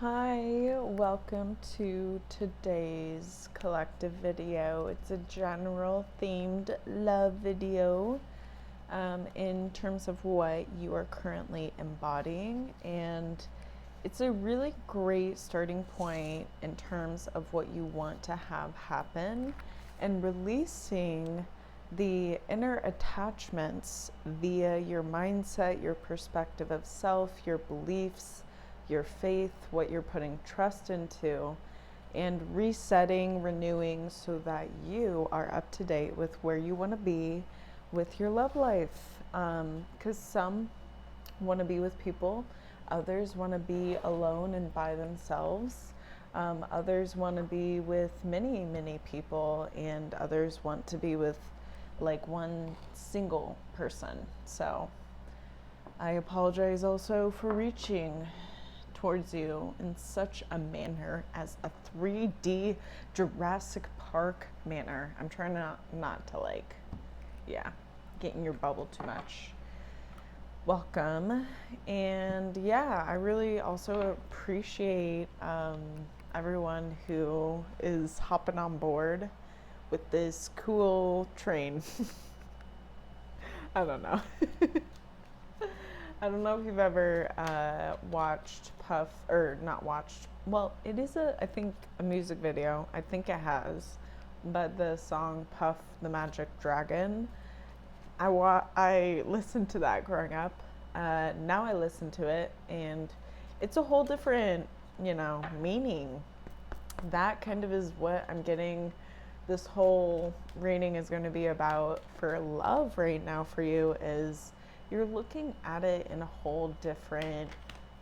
Hi, welcome to today's collective video. It's a general themed love video in terms of what you are currently embodying, and it's a really great starting point in terms of what you want to have happen and releasing the inner attachments via your mindset, your perspective of self, your beliefs, your faith, what you're putting trust into, and resetting, renewing so that you are up to date with where you want to be with your love life. Because some want to be with people, others want to be alone and by themselves. Others want to be with many, many people, and others want to be with like one single person. So I apologize also for reaching towards you in such a manner as a 3D Jurassic Park manner. I'm trying not to get in your bubble too much. Welcome. And yeah, I really also appreciate everyone who is hopping on board with this cool train. I don't know. I don't know if you've ever watched Puff, or not watched. Well, it is I think, a music video. I think it has. But the song Puff the Magic Dragon, I listened to that growing up. Now I listen to it, and it's a whole different, meaning. That kind of is what I'm getting. This whole reading is going to be about for love right now for you is you're looking at it in a whole different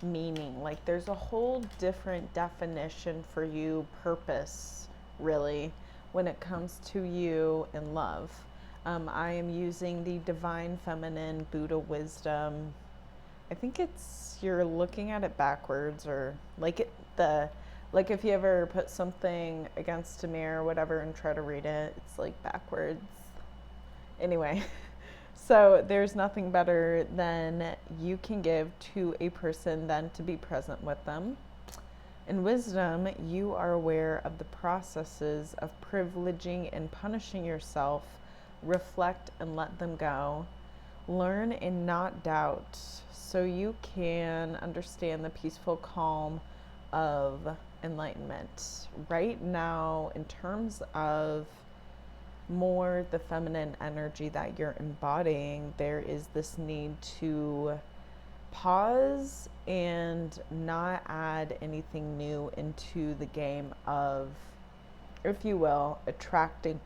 meaning. Like there's a whole different definition for you, purpose, really, when it comes to you in love. I am using the Divine Feminine Buddha Wisdom. I think you're looking at it backwards, or like if you ever put something against a mirror or whatever and try to read it, it's like backwards. Anyway, so there's nothing better than you can give to a person than to be present with them. In wisdom, you are aware of the processes of privileging and punishing yourself. Reflect and let them go. Learn and not doubt, so you can understand the peaceful calm of enlightenment. Right now, in terms of more the feminine energy that you're embodying, there is this need to pause and not add anything new into the game of, if you will, attracting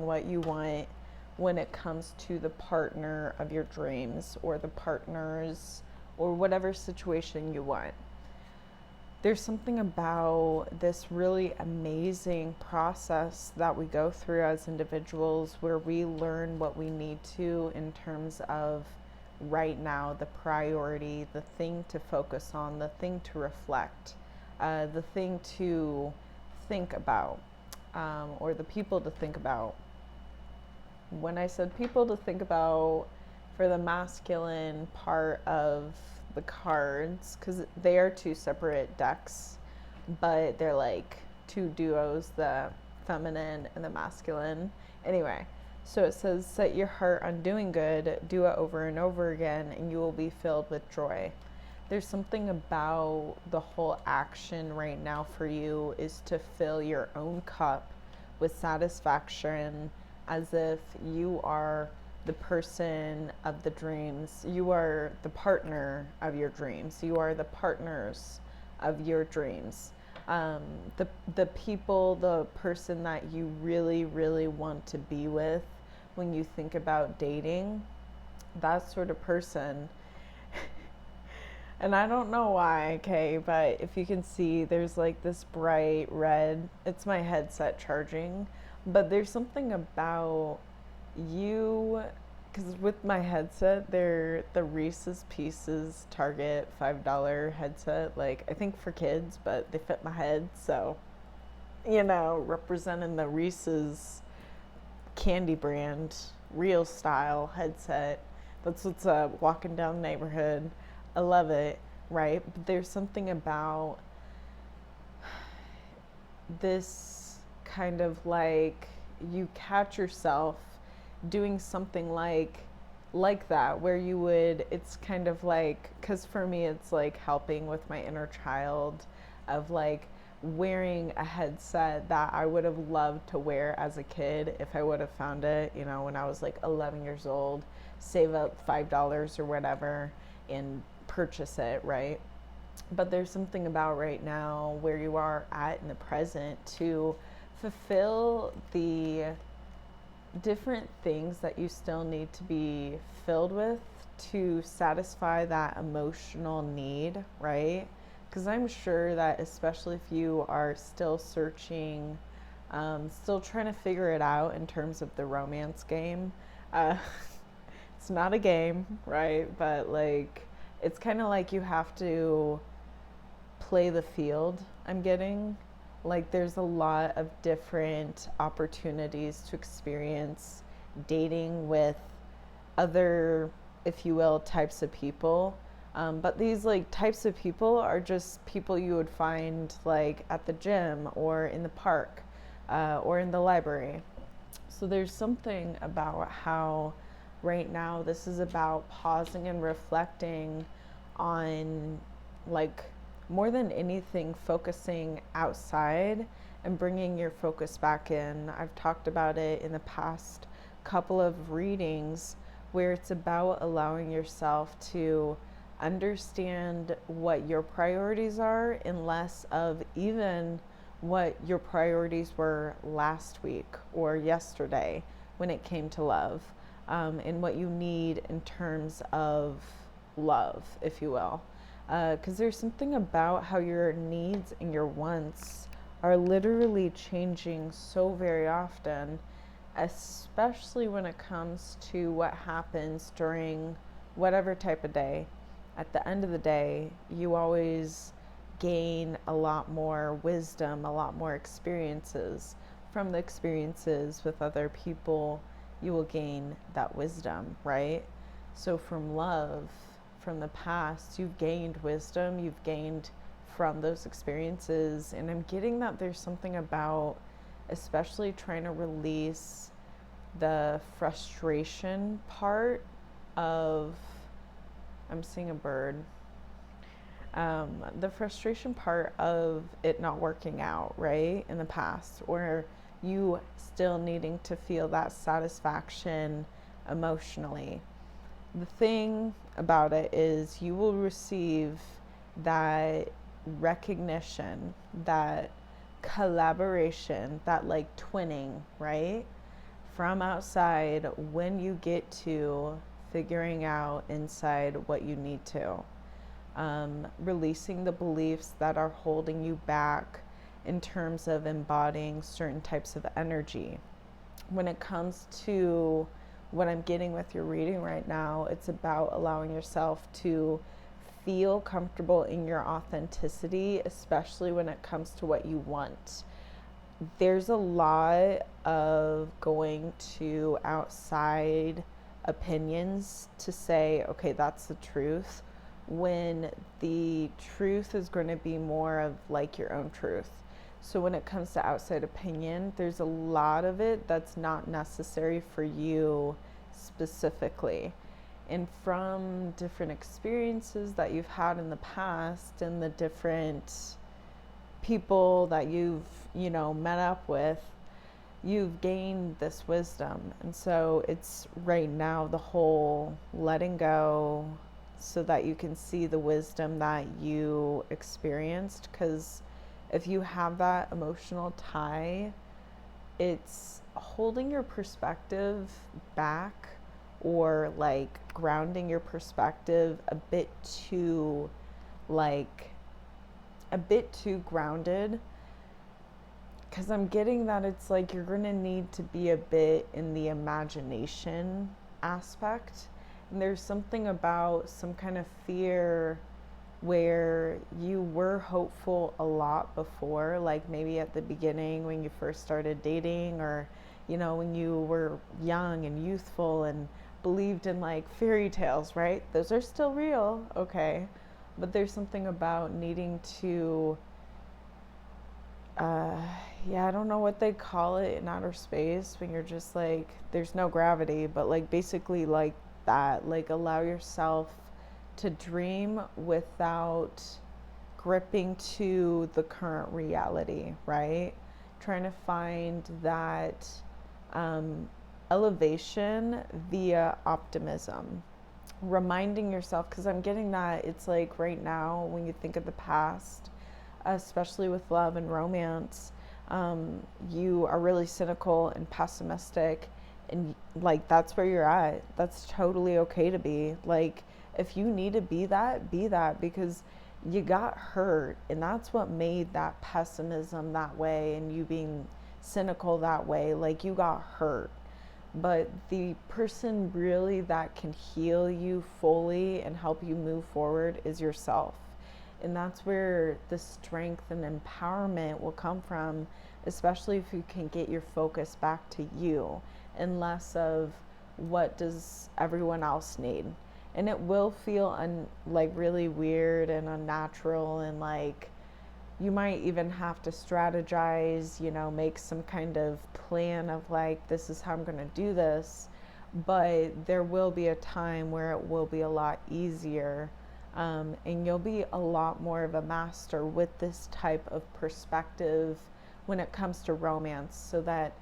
what you want when it comes to the partner of your dreams or the partners or whatever situation you want. There's something about this really amazing process that we go through as individuals where we learn what we need to in terms of right now, the priority, the thing to focus on, the thing to reflect, the thing to think about, or the people to think about. When I said people to think about for the masculine part of the cards, because they are two separate decks, but they're like two duos, the feminine and the masculine. Anyway, so it says, set your heart on doing good, do it over and over again, and you will be filled with joy. There's something about the whole action right now for you is to fill your own cup with satisfaction, as if you are the person of the dreams. You are the partner of your dreams. You are the partners of your dreams. The people, the person that you really, really want to be with when you think about dating, that sort of person. And I don't know why, okay, but if you can see, there's like this bright red, it's my headset charging, but there's something about you, because with my headset, they're the Reese's Pieces Target $5 headset, like I think for kids, but they fit my head, so, representing the Reese's candy brand, real style headset. That's what's walking down the neighborhood. I love it. right? But there's something about this kind of like you catch yourself doing something like that where you would, it's kind of like, because for me it's like helping with my inner child of like wearing a headset that I would have loved to wear as a kid if I would have found it, you know, when I was like 11 years old, save up $5 or whatever and purchase it, right? But there's something about right now where you are at in the present to fulfill the different things that you still need to be filled with to satisfy that emotional need, right? Because I'm sure that, especially if you are still searching, still trying to figure it out in terms of the romance game, uh, it's not a game, right? But like, it's kind of like you have to play the field. I'm getting like there's a lot of different opportunities to experience dating with other, if you will, types of people. But these like types of people are just people you would find like at the gym or in the park or in the library. So there's something about how right now this is about pausing and reflecting on, like, more than anything, focusing outside and bringing your focus back in. I've talked about it in the past couple of readings where it's about allowing yourself to understand what your priorities are and less of even what your priorities were last week or yesterday when it came to love, and what you need in terms of love, if you will. Because there's something about how your needs and your wants are literally changing so very often, especially when it comes to what happens during whatever type of day. At the end of the day, you always gain a lot more wisdom, a lot more experiences. From the experiences with other people, you will gain that wisdom, right? So from love, from the past, you've gained wisdom, you've gained from those experiences. And I'm getting that there's something about, especially trying to release the frustration part of, I'm seeing a bird, the frustration part of it not working out, right, in the past, or you still needing to feel that satisfaction emotionally. The thing about it is you will receive that recognition, that collaboration, that like twinning, right, from outside when you get to figuring out inside what you need to. Releasing the beliefs that are holding you back in terms of embodying certain types of energy. When it comes to what I'm getting with your reading right now, it's about allowing yourself to feel comfortable in your authenticity, especially when it comes to what you want. There's a lot of going to outside opinions to say, okay, that's the truth, when the truth is going to be more of like your own truth. So when it comes to outside opinion, there's a lot of it that's not necessary for you specifically. And from different experiences that you've had in the past and the different people that you've, met up with, you've gained this wisdom. And so it's right now the whole letting go so that you can see the wisdom that you experienced. Because if you have that emotional tie, it's holding your perspective back, or like grounding your perspective a bit too grounded, because I'm getting that it's like you're going to need to be a bit in the imagination aspect. And there's something about some kind of fear where you were hopeful a lot before, like maybe at the beginning when you first started dating, or, when you were young and youthful and believed in like fairy tales, right? Those are still real, okay? but there's something about needing to, yeah, I don't know what they call it in outer space when you're just like, there's no gravity, but like basically like that, like allow yourself to dream without gripping to the current reality, right? Trying to find that elevation via optimism. Reminding yourself, because I'm getting that it's like right now when you think of the past, especially with love and romance, you are really cynical and pessimistic, and like that's where you're at. That's totally okay to be. Like, if you need to be that, because you got hurt, and that's what made that pessimism that way and you being cynical that way. Like, you got hurt, but the person really that can heal you fully and help you move forward is yourself. And that's where the strength and empowerment will come from, especially if you can get your focus back to you and less of what does everyone else need. And it will feel like really weird and unnatural, and like you might even have to strategize, make some kind of plan of like, this is how I'm going to do this. But there will be a time where it will be a lot easier, and you'll be a lot more of a master with this type of perspective when it comes to romance, so that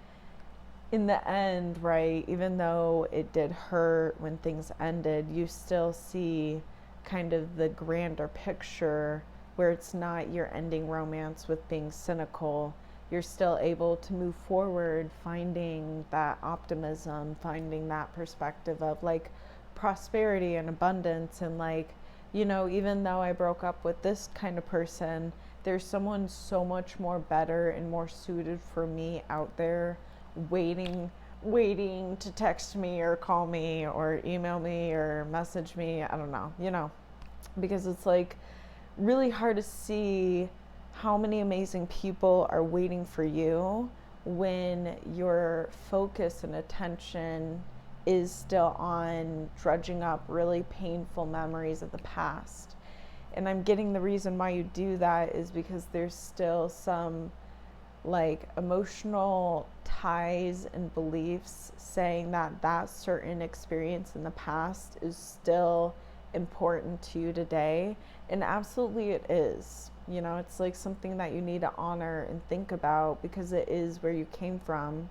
in the end, right, even though it did hurt when things ended, you still see kind of the grander picture where it's not your ending romance with being cynical. You're still able to move forward, finding that optimism, finding that perspective of like prosperity and abundance, and like, even though I broke up with this kind of person, there's someone so much more better and more suited for me out there, waiting to text me or call me or email me or message me. I don't know, because it's like really hard to see how many amazing people are waiting for you when your focus and attention is still on dredging up really painful memories of the past. And I'm getting the reason why you do that is because there's still some like emotional ties and beliefs saying that that certain experience in the past is still important to you today. And absolutely it is. It's like something that you need to honor and think about, because it is where you came from.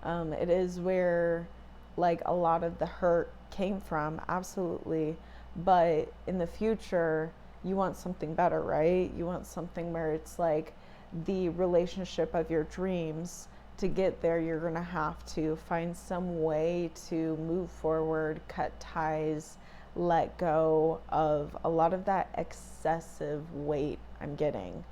It is where like a lot of the hurt came from, absolutely. But in the future, you want something better, right? You want something where it's like the relationship of your dreams. To get there, you're going to have to find some way to move forward, cut ties, let go of a lot of that excessive weight I'm getting.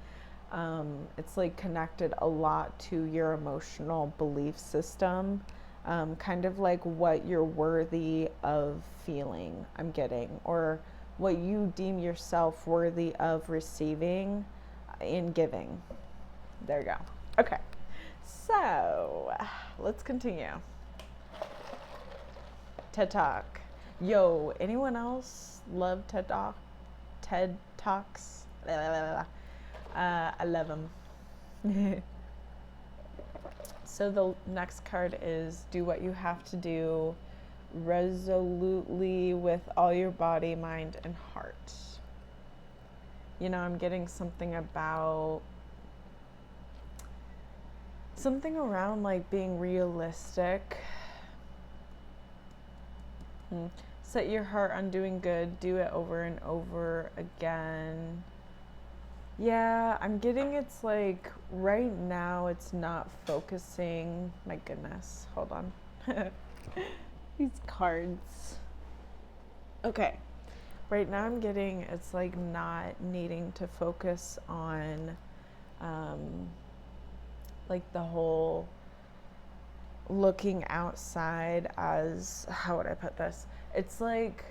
It's like connected a lot to your emotional belief system, kind of like what you're worthy of feeling, I'm getting, or what you deem yourself worthy of receiving and giving. There you go. Okay, so let's continue. TED Talk. Yo, anyone else love TED Talk? TED Talks? I love them. So the next card is do what you have to do resolutely with all your body, mind, and heart. I'm getting something around like being realistic. Set your heart on doing good, do it over and over again. Yeah, I'm getting it's like right now it's not focusing. My goodness, hold on. These cards. Okay. Right now I'm getting it's like not needing to focus on like the whole looking outside as, how would I put this? It's like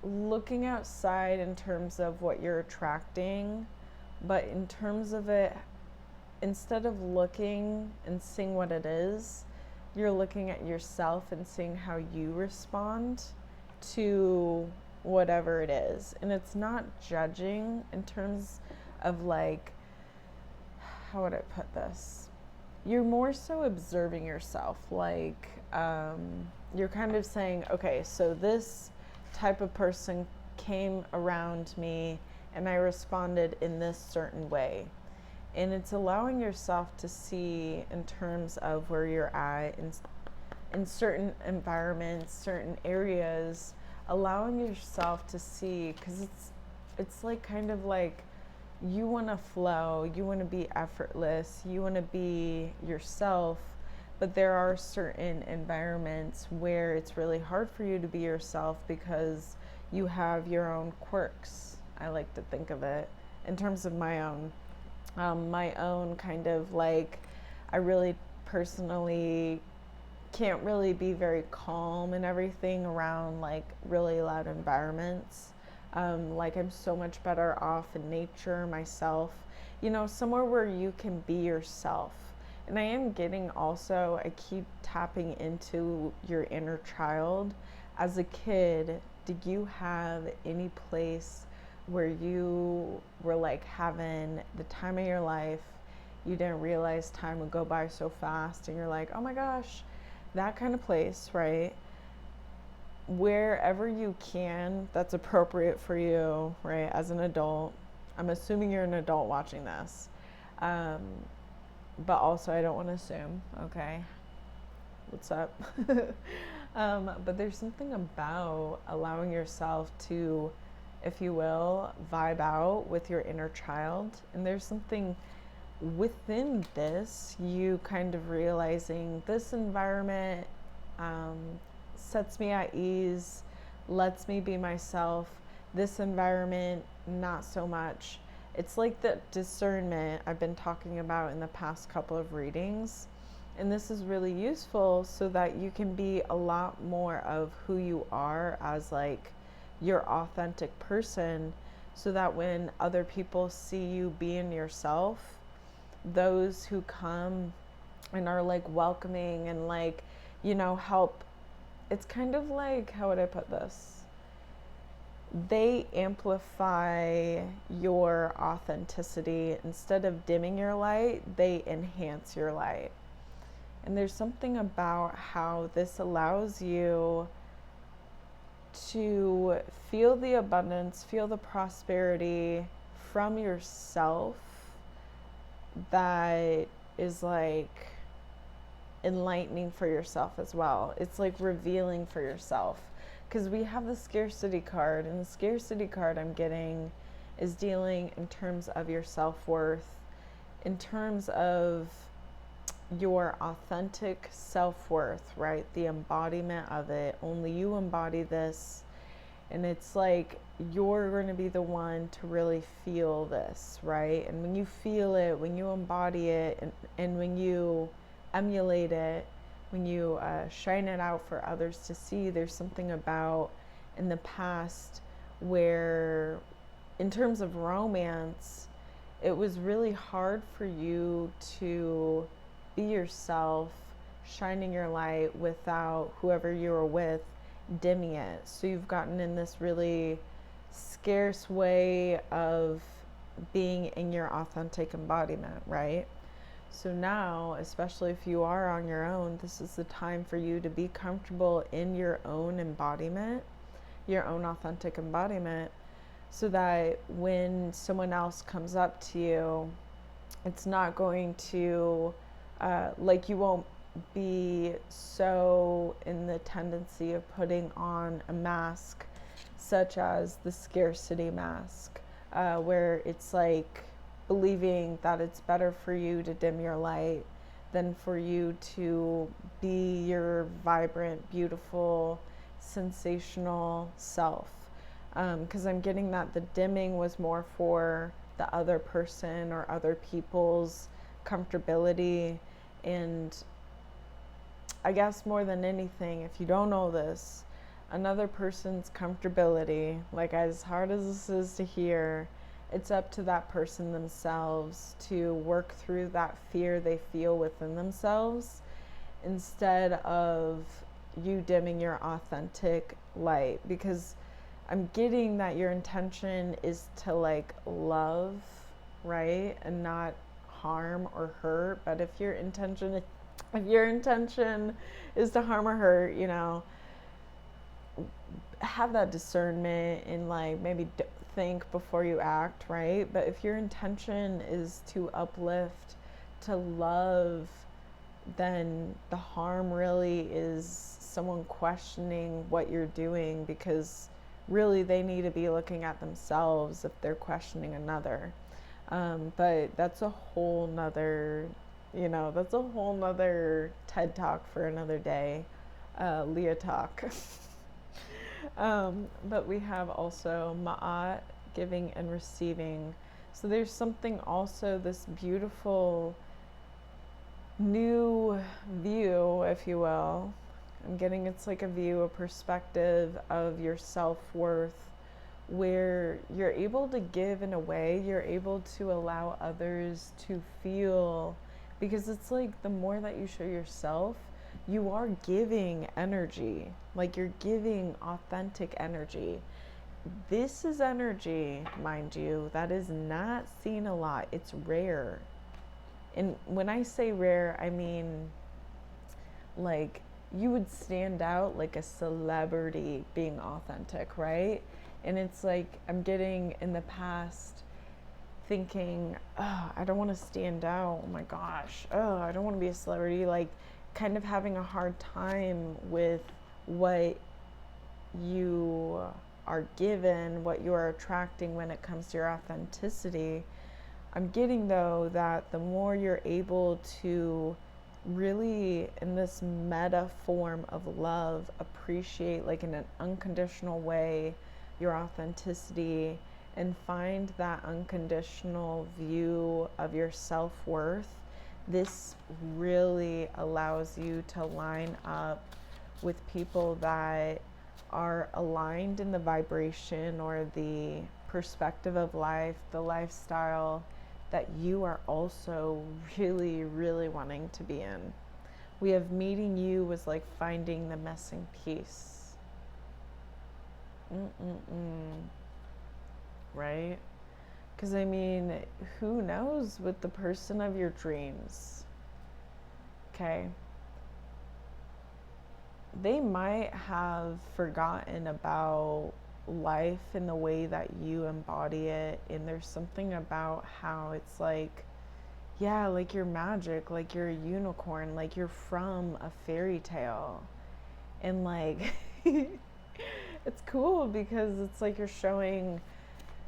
looking outside in terms of what you're attracting, but in terms of it, instead of looking and seeing what it is, you're looking at yourself and seeing how you respond to whatever it is. And it's not judging in terms of like, how would I put this? You're more so observing yourself. Like, you're kind of saying, okay, so this type of person came around me and I responded in this certain way. And it's allowing yourself to see in terms of where you're at in certain environments, certain areas, allowing yourself to see, because it's like kind of like you want to flow, you want to be effortless, you want to be yourself, but there are certain environments where it's really hard for you to be yourself because you have your own quirks. I like to think of it in terms of my own kind of like, I really personally can't really be very calm and everything around like really loud environments. Like I'm so much better off in nature myself, somewhere where you can be yourself. And I am getting also, I keep tapping into your inner child. As a kid, did you have any place where you were like having the time of your life? You didn't realize time would go by so fast and you're like, oh my gosh, that kind of place, right? Wherever you can, that's appropriate for you, right? As an adult, I'm assuming you're an adult watching this. But also I don't want to assume, okay? What's up? But there's something about allowing yourself to, if you will, vibe out with your inner child. And there's something within this, you kind of realizing this environment sets me at ease, lets me be myself. This environment, not so much. It's like the discernment I've been talking about in the past couple of readings. And this is really useful so that you can be a lot more of who you are as like your authentic person, so that when other people see you being yourself, those who come and are like welcoming and like, help, it's kind of like, how would I put this? They amplify your authenticity. Instead of dimming your light, they enhance your light. And there's something about how this allows you to feel the abundance, feel the prosperity from yourself that is like enlightening for yourself as well. It's like revealing for yourself, because we have the scarcity card, and the scarcity card I'm getting is dealing in terms of your self-worth, in terms of your authentic self-worth, right? The embodiment of it. Only you embody this. And it's like you're going to be the one to really feel this, right? And when you feel it, when you embody it, and when you emulate it, when you shine it out for others to see, there's something about in the past where, in terms of romance, it was really hard for you to be yourself, shining your light without whoever you were with dimming it. So you've gotten in this really scarce way of being in your authentic embodiment, right? So now, especially if you are on your own, this is the time for you to be comfortable in your own embodiment, your own authentic embodiment, so that when someone else comes up to you, it's not going to, like, you won't be so in the tendency of putting on a mask, such as the scarcity mask, where it's like believing that it's better for you to dim your light than for you to be your vibrant, beautiful, sensational self. Because I'm getting that the dimming was more for the other person or other people's comfortability. And I guess more than anything, if you don't know this, another person's comfortability, like as hard as this is to hear, it's up to that person themselves to work through that fear they feel within themselves, instead of you dimming your authentic light. Because I'm getting that your intention is to like love, right? And not harm or hurt. But if your intention is to harm or hurt, you know, have that discernment and like maybe think before you act, right? But if your intention is to uplift, to love, then the harm really is someone questioning what you're doing, because really they need to be looking at themselves if they're questioning another. But that's a whole nother, that's a whole nother TED talk for another day, Leah talk. But we have also Ma'at, giving and receiving. So there's something also, this beautiful new view, if you will. I'm getting it's like a view, a perspective of your self-worth, where you're able to give in a way, you're able to allow others to feel, because it's like the more that you show yourself, you are giving energy, like you're giving authentic energy. This is energy, mind you, that is not seen a lot. It's rare. And when I say rare, I mean like you would stand out like a celebrity being authentic, right? And it's like I'm getting in the past thinking, oh, I don't want to stand out. Oh my gosh. Oh, I don't want to be a celebrity. Like kind of having a hard time with what you are given, what you are attracting when it comes to your authenticity. I'm getting though that the more you're able to really, in this meta form of love, appreciate like in an unconditional way your authenticity and find that unconditional view of your self-worth, this really allows you to line up with people that are aligned in the vibration or the perspective of life, the lifestyle that you are also really, really wanting to be in. We have meeting you was like finding the missing piece. Right? Because I mean, who knows with the person of your dreams? Okay. They might have forgotten about life in the way that you embody it, and there's something about how it's like, yeah, like you're magic, like you're a unicorn, like you're from a fairy tale. And like it's cool because it's like you're showing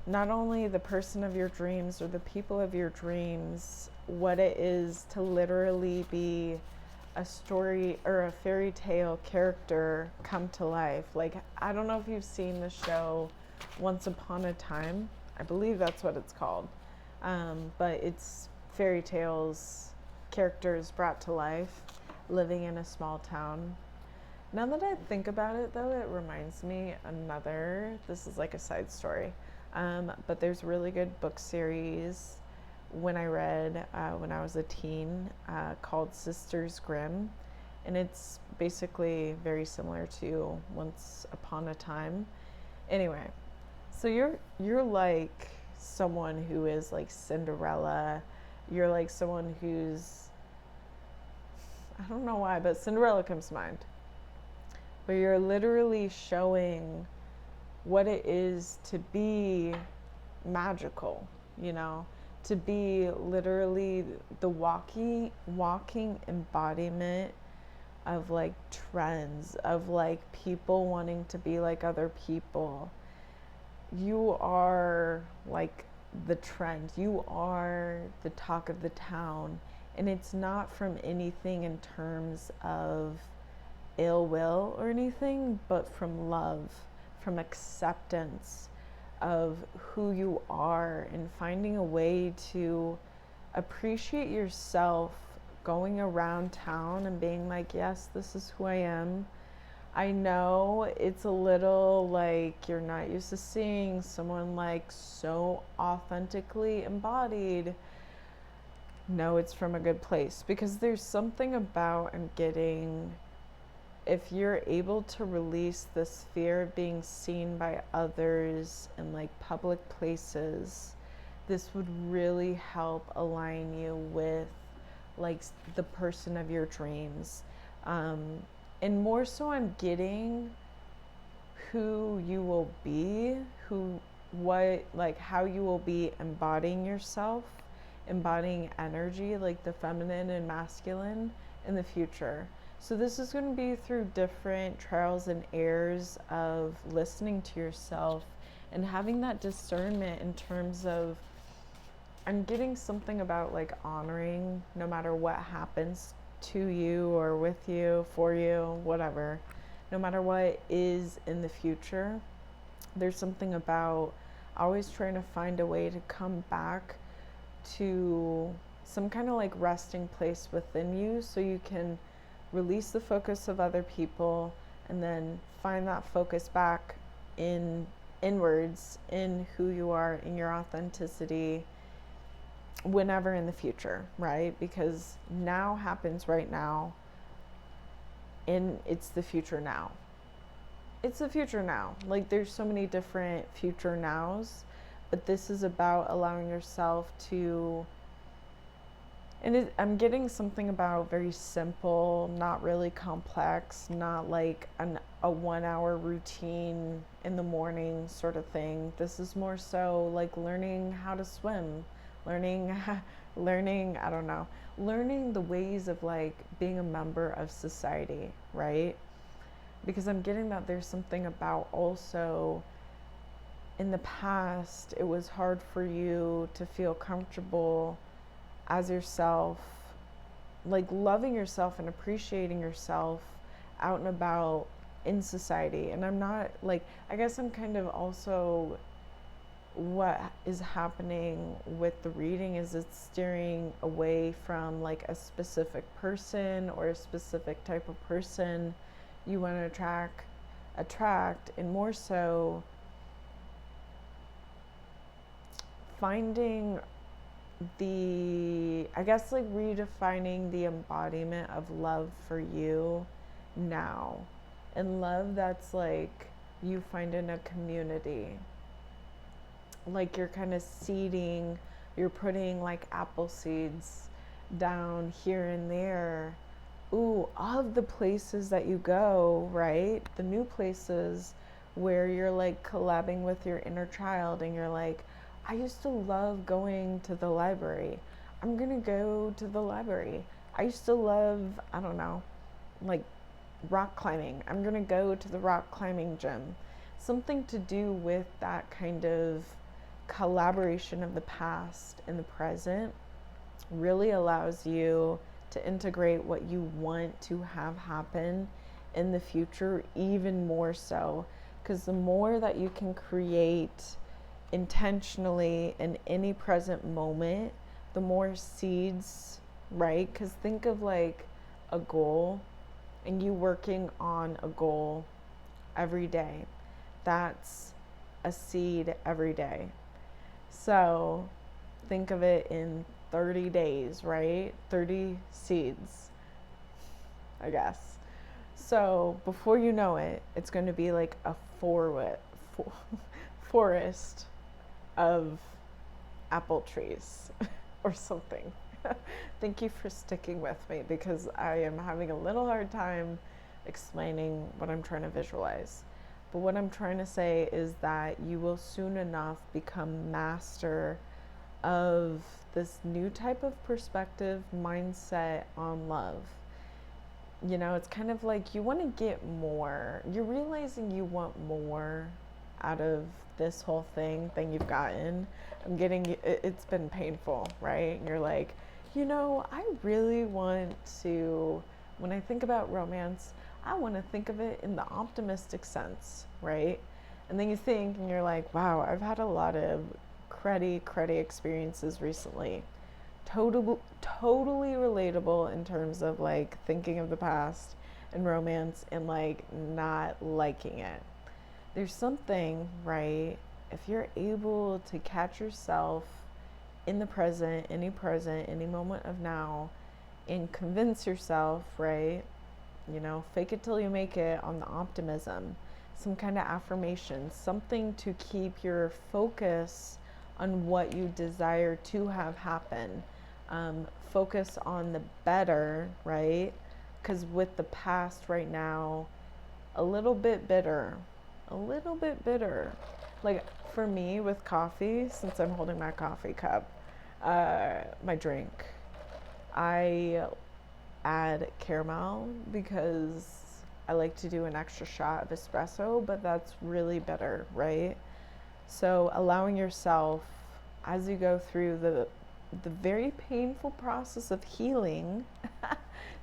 not only the person of your dreams or the people of your dreams what it is to literally be a story or a fairy tale character come to life. Like, I don't know if you've seen the show Once Upon a Time. I believe that's what it's called. But it's fairy tales, characters brought to life, living in a small town. Now that I think about it, though, it reminds me this is like a side story, but there's a really good book series when I read when I was a teen called Sisters Grimm, and it's basically very similar to Once Upon a Time. Anyway, so you're like someone who is like Cinderella. You're like someone who's, I don't know why, but Cinderella comes to mind. But you're literally showing what it is to be magical, to be literally the walking embodiment of like trends, of like people wanting to be like other people. You are like the trend, you are the talk of the town, and it's not from anything in terms of ill will or anything, but from love, from acceptance of who you are, and finding a way to appreciate yourself, going around town and being like, yes, this is who I am. I know it's a little like you're not used to seeing someone like so authentically embodied. No, it's from a good place, because there's something about I'm getting if you're able to release this fear of being seen by others in like public places, this would really help align you with like the person of your dreams. And more so, I'm getting who you will be, how you will be embodying yourself, embodying energy, like the feminine and masculine in the future. So this is going to be through different trials and errors of listening to yourself and having that discernment in terms of, I'm getting something about like honoring no matter what happens to you or with you, for you, whatever, no matter what is in the future. There's something about always trying to find a way to come back to some kind of like resting place within you so you can release the focus of other people and then find that focus back inwards in who you are, in your authenticity, whenever in the future, right? Because now happens right now, and it's the future now. It's the future now. Like there's so many different future nows, but this is about allowing yourself to, and I'm getting something about very simple, not really complex, not like a 1 hour routine in the morning sort of thing. This is more so like learning how to swim, learning, I don't know, learning the ways of like being a member of society, right? Because I'm getting that there's something about also in the past, it was hard for you to feel comfortable as yourself, like loving yourself and appreciating yourself out and about in society. And I'm not like, I guess I'm kind of also, what is happening with the reading is it's steering away from like a specific person or a specific type of person you want to attract, and more so finding I guess like redefining the embodiment of love for you now, and love that's like you find in a community. Like you're kind of seeding, you're putting like apple seeds down here and there. Ooh, all of the places that you go, right? The new places where you're like collabing with your inner child and you're like, I used to love going to the library. I'm gonna go to the library. I used to love, I don't know, like rock climbing. I'm gonna go to the rock climbing gym. Something to do with that kind of collaboration of the past and the present really allows you to integrate what you want to have happen in the future even more so. Because the more that you can create intentionally in any present moment, the more seeds, right? Because think of like a goal and you working on a goal every day. That's a seed every day. So think of it in 30 days, right? 30 seeds, I guess. So before you know it, it's going to be like a forest of apple trees or something. Thank you for sticking with me because I am having a little hard time explaining what I'm trying to visualize. But what I'm trying to say is that you will soon enough become master of this new type of perspective, mindset on love. You know, it's kind of like you want to get more. You're realizing you want more out of this whole thing than you've gotten. It's been painful, right? And you're like, you know, I really want to, when I think about romance, I want to think of it in the optimistic sense, right? And then you think, and you're like, wow, I've had a lot of cruddy experiences recently. Totally relatable in terms of like thinking of the past and romance and like not liking it. There's something, right? If you're able to catch yourself in the present, any moment of now, and convince yourself, right? fake it till you make it on the optimism, some kind of affirmation, something to keep your focus on what you desire to have happen. Focus on the better, right? Because with the past right now, a little bit bitter, a little bit bitter. Like for me with coffee, since I'm holding my coffee cup, my drink, I add caramel because I like to do an extra shot of espresso, but that's really bitter, right? So allowing yourself, as you go through the very painful process of healing.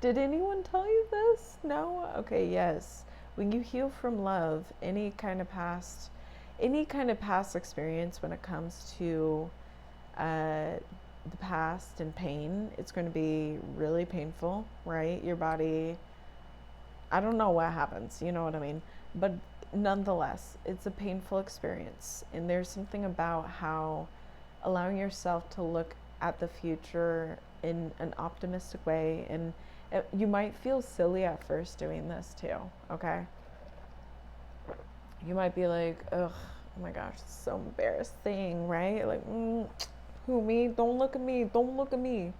Did anyone tell you this? No? Okay, yes. When you heal from love, any kind of past experience when it comes to the past and pain, it's going to be really painful, right? Your body, I don't know what happens, you know what I mean? But nonetheless, it's a painful experience. And there's something about how allowing yourself to look at the future in an optimistic way, and you might feel silly at first doing this too, okay? You might be like, ugh, oh my gosh, it's so embarrassing, right? Like, who, me? Don't look at me, don't look at me.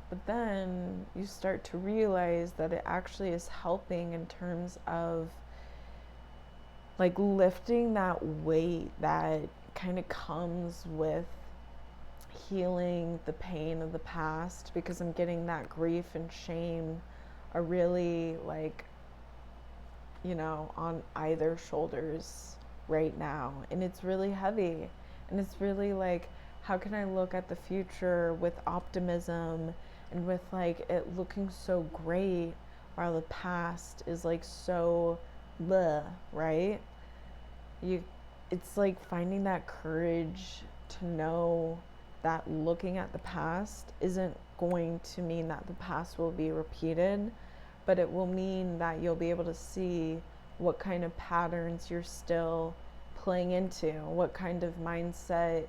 But then you start to realize that it actually is helping in terms of like lifting that weight that kind of comes with healing the pain of the past, because I'm getting that grief and shame are really like, on either shoulders right now. And it's really heavy. And it's really like, how can I look at the future with optimism and with like it looking so great while the past is like so bleh, right? It's like finding that courage to know that looking at the past isn't going to mean that the past will be repeated, but it will mean that you'll be able to see what kind of patterns you're still playing into, what kind of mindset,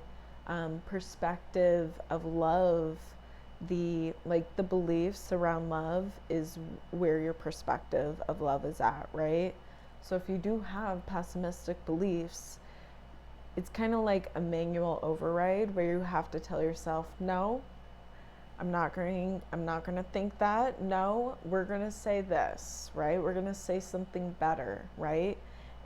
perspective of love, the beliefs around love is where your perspective of love is at, right? So if you do have pessimistic beliefs, it's kind of like a manual override where you have to tell yourself, no, I'm not going to think that. No, we're going to say this, right? We're going to say something better, right?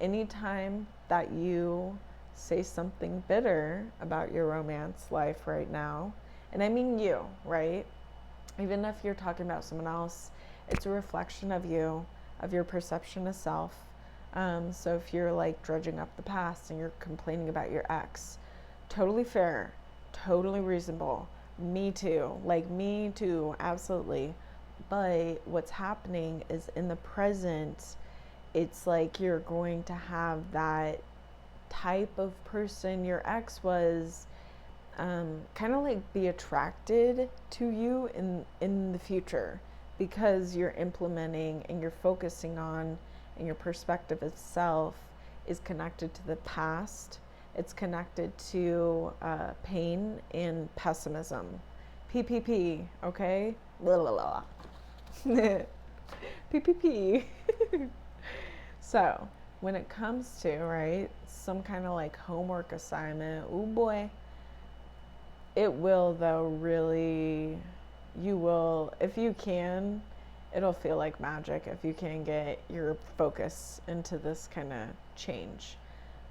Anytime that you say something bitter about your romance life right now, and I mean you, right? Even if you're talking about someone else, it's a reflection of you, of your perception of self. So if you're like dredging up the past and you're complaining about your ex, totally fair, totally reasonable. Me too, absolutely. But what's happening is in the present, it's like you're going to have that type of person your ex was, kind of like be attracted to you in the future, because you're implementing and you're focusing on, and your perspective itself is connected to the past. It's connected to pain and pessimism. PPP, okay? Blah, blah, blah. PPP. So, when it comes to, right, some kind of like homework assignment, oh boy, it will though really, you will, if you can, it'll feel like magic if you can get your focus into this kind of change.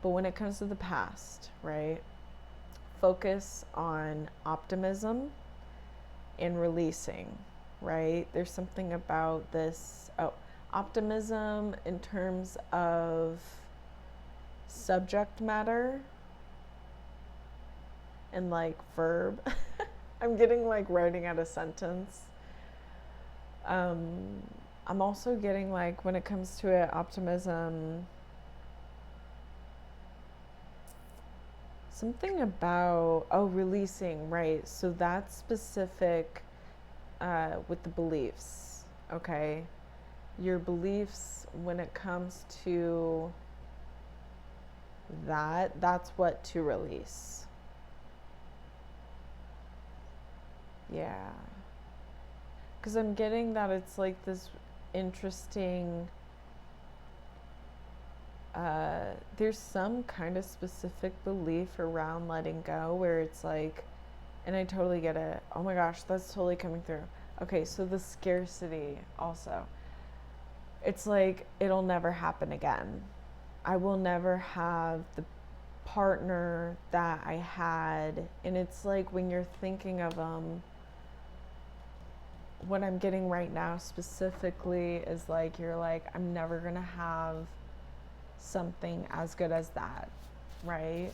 But when it comes to the past, right, focus on optimism and releasing, right? There's something about this, optimism in terms of subject matter and like verb. I'm getting like writing out a sentence. I'm also getting like, when it comes to it, optimism, something about, releasing, right? So that's specific with the beliefs, okay? Your beliefs when it comes to that's what to release. Yeah. Because I'm getting that it's like this interesting, there's some kind of specific belief around letting go where it's like, and I totally get it. Oh my gosh, that's totally coming through. Okay, so the scarcity also. It's like, it'll never happen again. I will never have the partner that I had. And it's like when you're thinking of what I'm getting right now specifically is like, you're like, I'm never going to have something as good as that, right?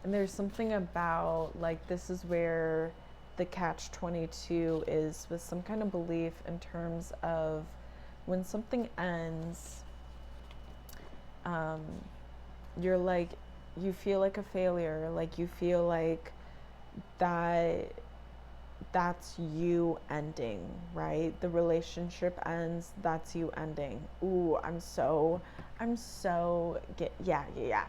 And there's something about, like, this is where the catch-22 is with some kind of belief in terms of when something ends, you're like, you feel like a failure, like you feel like that's you ending, right? The relationship ends, that's you ending. Ooh, yeah.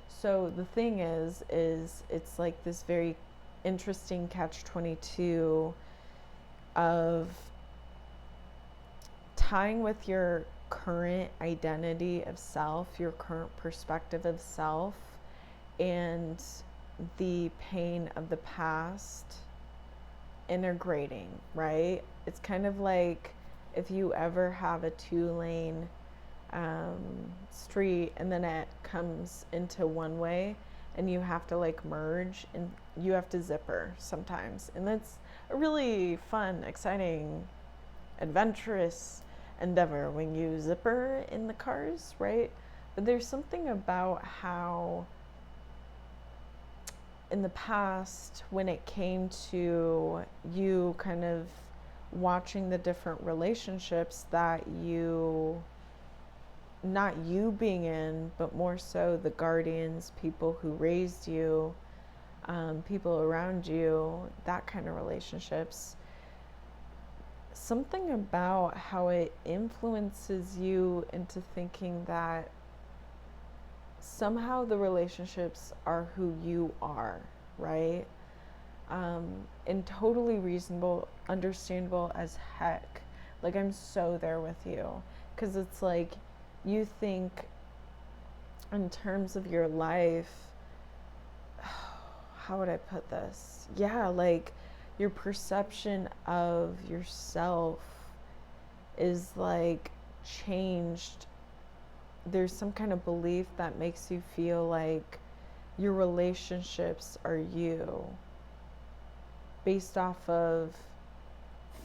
So the thing is it's like this very interesting catch-22 of tying with your current identity of self, your current perspective of self, and the pain of the past integrating, right? It's kind of like if you ever have a 2-lane street and then it comes into one way and you have to like merge and you have to zipper sometimes. And that's a really fun, exciting, adventurous endeavor when you zipper in the cars, right? But there's something about how in the past, when it came to you kind of watching the different relationships that you, not you being in, but more so the guardians, people who raised you, people around you, that kind of relationships, something about how it influences you into thinking that somehow the relationships are who you are, right? And totally reasonable, understandable as heck. Like, I'm so there with you. Because it's like, you think in terms of your life, how would I put this? Yeah, like, your perception of yourself is like changed. There's some kind of belief that makes you feel like your relationships are you based off of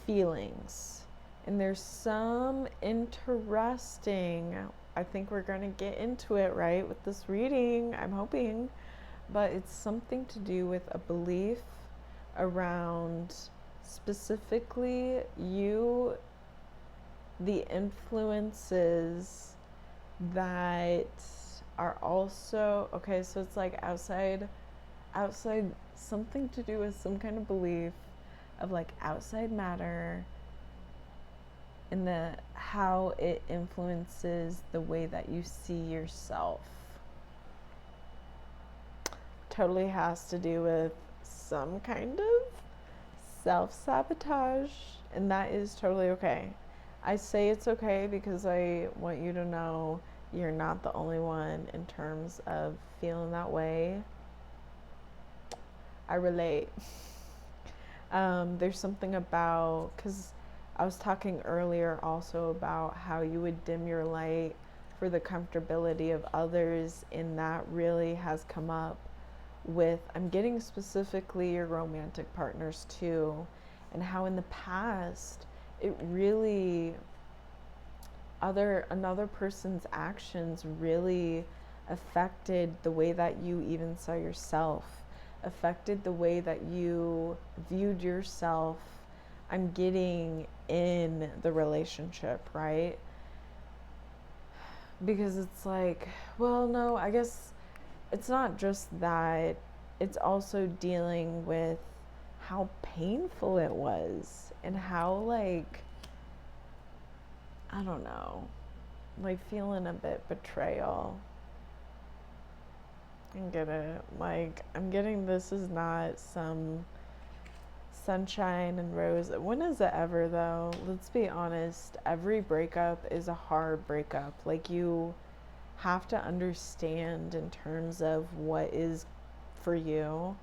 feelings. And there's some interesting, I think we're going to get into it, right, with this reading, I'm hoping, but it's something to do with a belief around specifically you, the influences that are also, okay, so it's like outside, something to do with some kind of belief of like outside matter and the how it influences the way that you see yourself. Totally has to do with some kind of self-sabotage, and that is totally okay. I say it's okay because I want you to know you're not the only one in terms of feeling that way. I relate. There's something about, because I was talking earlier also about how you would dim your light for the comfortability of others, and that really has come up with, I'm getting specifically your romantic partners too, and how in the past it really, another person's actions really affected the way that you even saw yourself, affected the way that you viewed yourself. I'm getting in the relationship, right? Because it's like, well, no, I guess it's not just that, it's also dealing with how painful it was and how, like, I don't know, like feeling a bit betrayal. I get it. Like, I'm getting, this is not some sunshine and rose. When is it ever though? Let's be honest. Every breakup is a hard breakup. Like, you have to understand in terms of what is for you.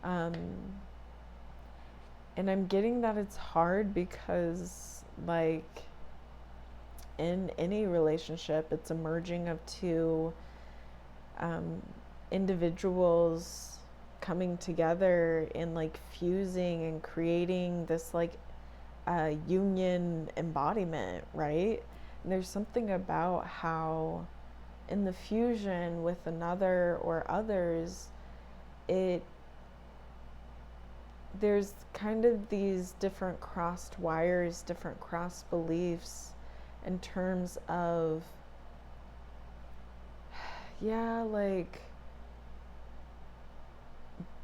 And I'm getting that it's hard because, like, in any relationship, it's a merging of two individuals coming together and, like, fusing and creating this, like, union embodiment, right? And there's something about how in the fusion with another or others, there's kind of these different crossed wires, different crossed beliefs in terms of, yeah, like,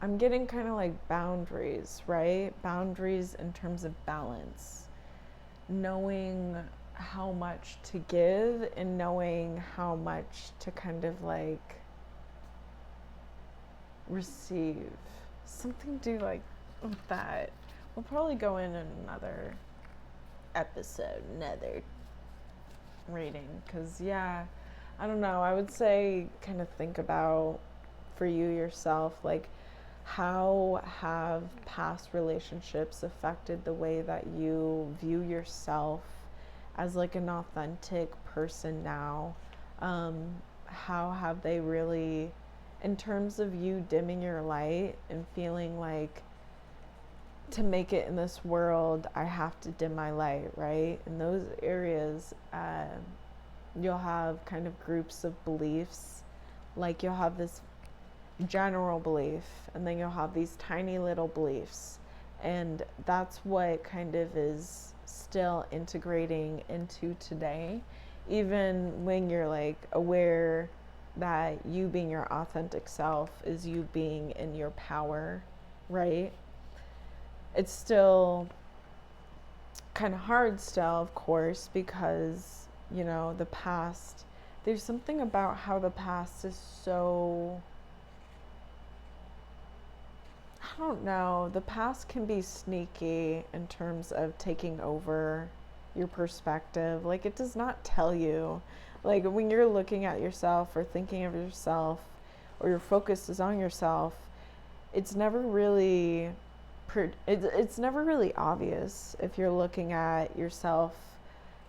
I'm getting kind of like boundaries, right? Boundaries in terms of balance, knowing how much to give and knowing how much to kind of like receive. Something to do like with that. We'll probably go in another episode, another reading, because yeah, I don't know, I would say kind of think about for you yourself, like, how have past relationships affected the way that you view yourself as like an authentic person now? How have they really, in terms of you dimming your light and feeling like, to make it in this world, I have to dim my light, right? In those areas, you'll have kind of groups of beliefs. Like, you'll have this general belief, and then you'll have these tiny little beliefs. And that's what kind of is still integrating into today, even when you're like aware that you being your authentic self is you being in your power, right? It's still kind of hard still, of course, because, you know, the past, there's something about how the past is so, I don't know, the past can be sneaky in terms of taking over your perspective. Like, it does not tell you, like, when you're looking at yourself or thinking of yourself, or your focus is on yourself, it's never really it's never really obvious if you're looking at yourself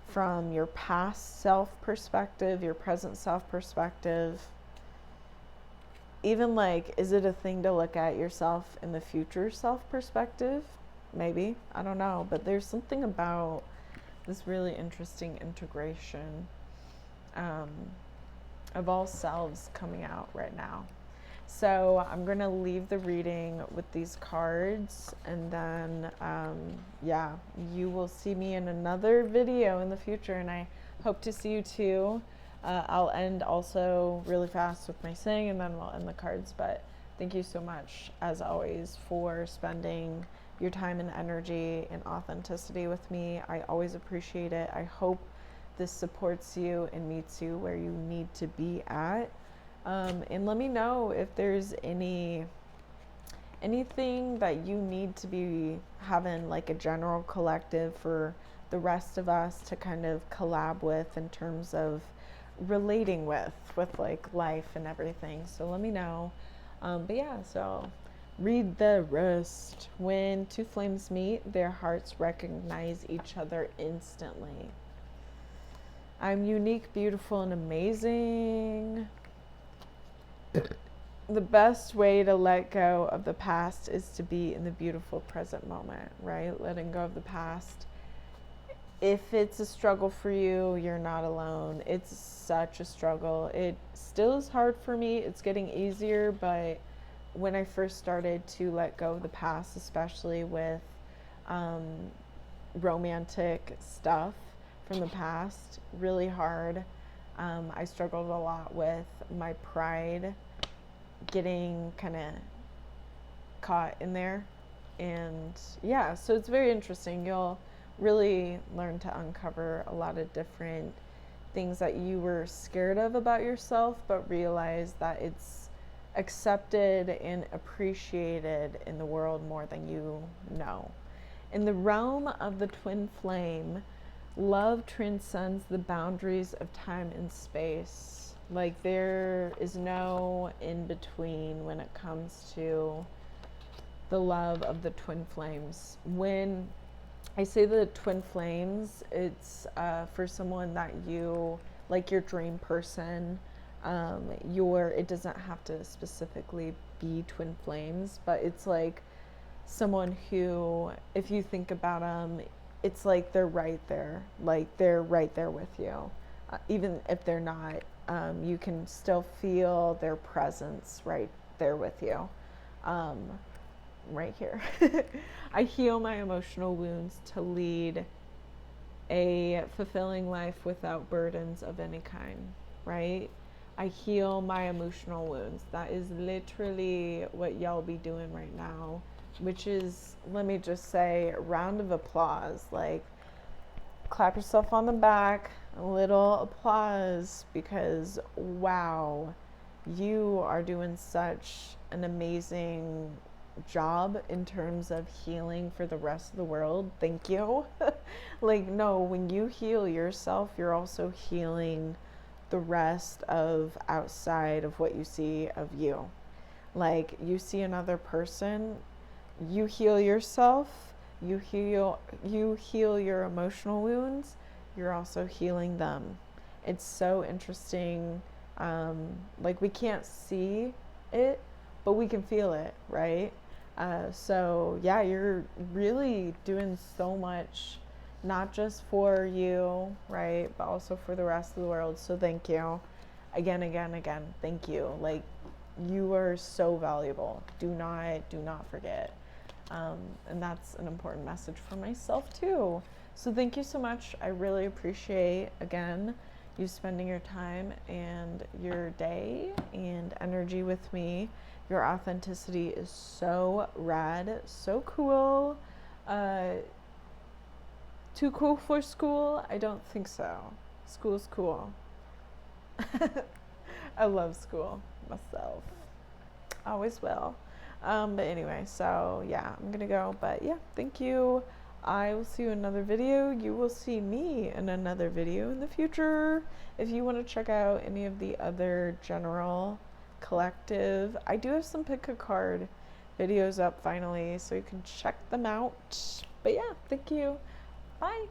from your past self perspective, your present self perspective. Even like, is it a thing to look at yourself in the future self perspective? Maybe, I don't know, but there's something about this really interesting integration of all selves coming out right now. So I'm going to leave the reading with these cards, and then, yeah, you will see me in another video in the future, and I hope to see you too. I'll end also really fast with my saying, and then we'll end the cards. But thank you so much, as always, for spending your time and energy and authenticity with me. I always appreciate it. I hope this supports you and meets you where you need to be at. And let me know if there's anything that you need to be having like a general collective for the rest of us to kind of collab with in terms of relating with like life and everything. So let me know. But yeah, so read the rest. When two flames meet, their hearts recognize each other instantly. I'm unique, beautiful, and amazing. The best way to let go of the past is to be in the beautiful present moment, right? Letting go of the past. If it's a struggle for you, you're not alone. It's such a struggle. It still is hard for me. It's getting easier, but when I first started to let go of the past, especially with romantic stuff from the past, really hard. I struggled a lot with my pride getting kind of caught in there. And yeah, so it's very interesting. You'll really learn to uncover a lot of different things that you were scared of about yourself, but realize that it's accepted and appreciated in the world more than you know. In the realm of the twin flame, love transcends the boundaries of time and space. Like, there is no in between when it comes to the love of the twin flames. When I say the twin flames, it's for someone that you, like your dream person, it doesn't have to specifically be twin flames, but it's like someone who, if you think about them, it's like they're right there, like they're right there with you. Even if they're not, you can still feel their presence right there with you. Right here. I heal my emotional wounds to lead a fulfilling life without burdens of any kind, right? I heal my emotional wounds. That is literally what y'all be doing right now, which is, let me just say, a round of applause. Like, clap yourself on the back, a little applause, because wow, you are doing such an amazing job in terms of healing for the rest of the world. Thank you. Like, no, when you heal yourself, you're also healing the rest of outside of what you see of you. Like, you see another person, you heal yourself, you heal your emotional wounds, you're also healing them. It's so interesting. Like, we can't see it, but we can feel it, right? So yeah, you're really doing so much, not just for you, right, but also for the rest of the world. So thank you again, thank you. Like, you are so valuable. Do not forget. And that's an important message for myself too. So thank you so much. I really appreciate, again, you spending your time and your day and energy with me. Your authenticity is so rad, so cool. Too cool for school? I don't think so. School's cool. I love school myself. Always will. But anyway, so yeah, I'm gonna go. But yeah, thank you. I will see you in another video. You will see me in another video in the future. If you want to check out any of the other general collective, I do have some pick a card videos up finally, so you can check them out. But yeah, thank you. Bye.